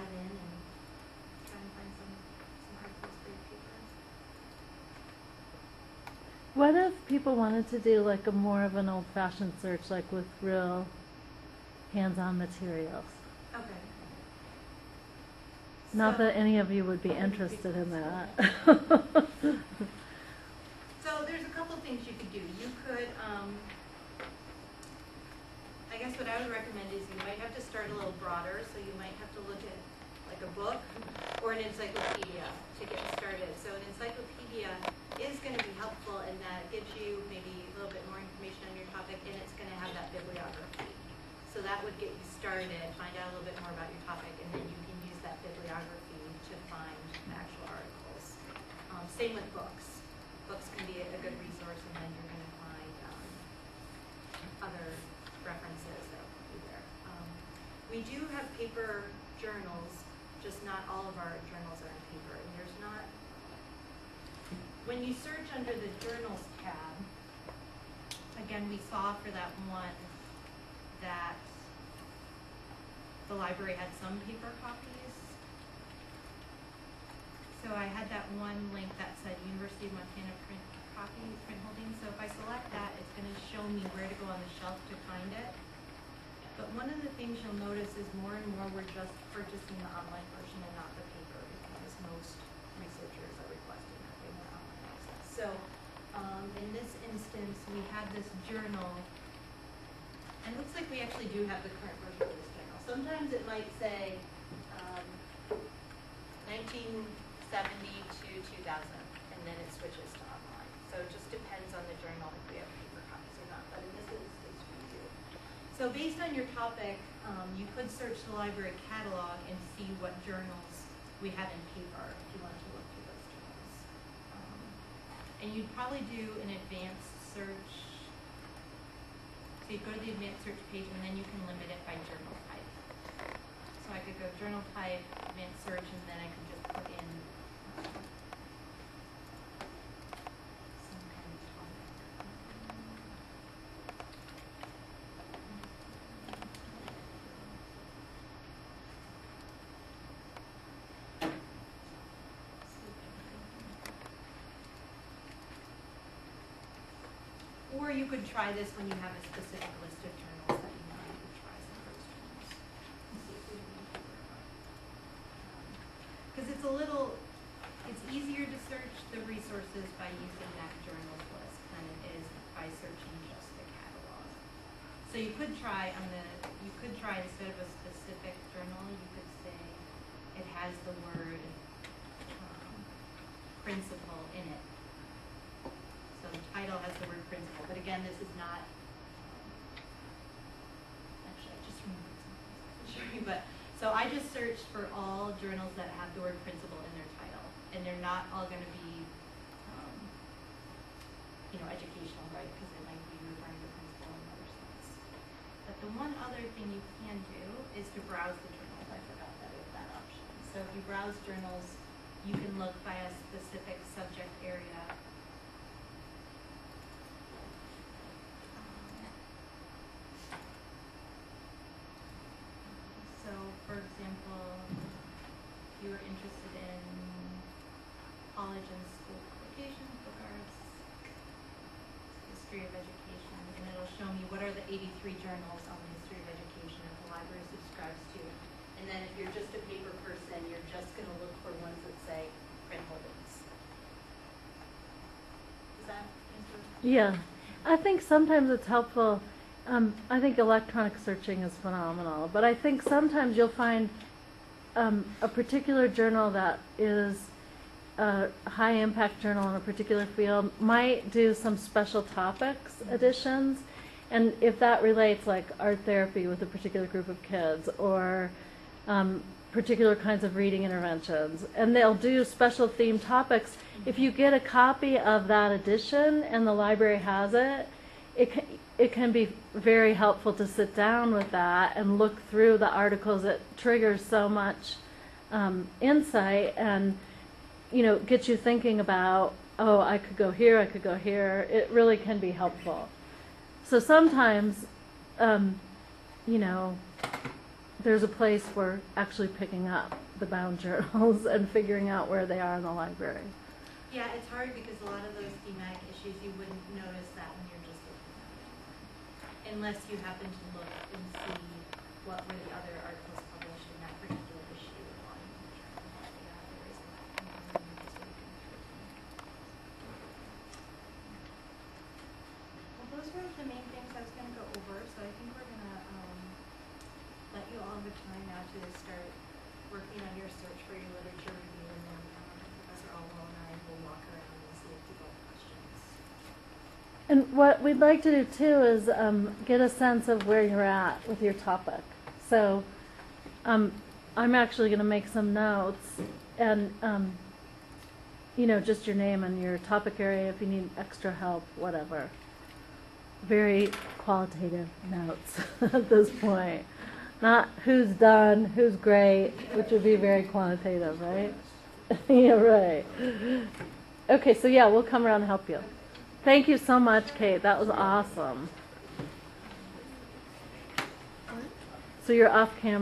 dive in and try and find some articles for your paper. What if people wanted to do like a more of an old-fashioned search, like with real hands-on materials? Okay. Not So- that any of you would be interested in that. So there's a couple things you could do. You could, I guess what I would recommend is you might have to start a little broader, so you might have to look at like a book or an encyclopedia to get started. So an encyclopedia is going to be helpful in that it gives you maybe a little bit more information on your topic, and it's going to have that bibliography. So that would get you started, find out a little bit more about your topic, and then you can use that bibliography to find the actual articles. Same with books. Books can be a good resource, and then you're going to find other references that will be there. We do have paper journals, just not all of our journals are in paper. And there's not, when you search under the journals tab, again, we saw for that one that the library had some paper copies. So I had that one link that said University of Montana print holdings. So if I select that, it's going to show me where to go on the shelf to find it. But one of the things you'll notice is more and more we're just purchasing the online version and not the paper, because most researchers are requesting that they want online access. So in this instance, we have this journal, and it looks like we actually do have the current version of this journal. Sometimes it might say 1970 to 2000, and then it switches to online. So it just depends on the journal if we have paper copies or not, but in this instance we do. So based on your topic, you could search the library catalog and see what journals we have in paper if you want to look through those journals. And you'd probably do an advanced search. So you go to the advanced search page, and then you can limit it by journal type. So I could go journal type, advanced search, and then I could just put in some kind of topic. Or you could try this when you have a specific list of journals that you want. You could try some of those journals and see if we have any paper or not. Because it's easier to search the resources by using that journals list than it is by searching just the catalog. So you could try instead of a specific journal, you could say it has the word principal in it. So the title has the word principal, but again, this is not, actually I just remembered something, but, so I just searched for all journals that have the word principal in their title, and they're not all going to be, educational, right, because it might be referring to principal in other sense. But the one other thing you can do is to browse the journals. I forgot that we have that option. So if you browse journals, you can look by a specific subject area. So, for example, if you were interested in college and school publications, book arts, history of education, and it'll show me what are the 83 journals on the history of education that the library subscribes to. And then if you're just a paper person, you're just going to look for ones that say print holdings. Does that answer? Yeah, I think sometimes it's helpful. I think electronic searching is phenomenal, but I think sometimes you'll find a particular journal that is a high impact journal in a particular field might do some special topics editions, and if that relates like art therapy with a particular group of kids or particular kinds of reading interventions, and they'll do special themed topics. If you get a copy of that edition and the library has it, it can be very helpful to sit down with that and look through the articles. It triggers so much insight and get you thinking about, oh, I could go here, I could go here. It really can be helpful. So sometimes there's a place for actually picking up the bound journals and figuring out where they are in the library. Yeah, it's hard because a lot of those thematic issues, you wouldn't notice that when you're just looking at it. Unless you happen to look and see what were the other articles published in that particular issue on journal. Yeah, there is a lot of just so you can Well, those were the main things I was going to go over, so I think we're going to let you all have the time now to start working on your search for your literature review, and then Professor Alwell and I will walk around and see if people have questions. And what we'd like to do too is get a sense of where you're at with your topic. So I'm actually going to make some notes, and you know, just your name and your topic area if you need extra help, whatever. Very qualitative notes at this point. Not who's done, who's great, which would be very quantitative, right? Yeah, right. Okay, so yeah, we'll come around and help you. Thank you so much, Kate. That was awesome. So you're off camera.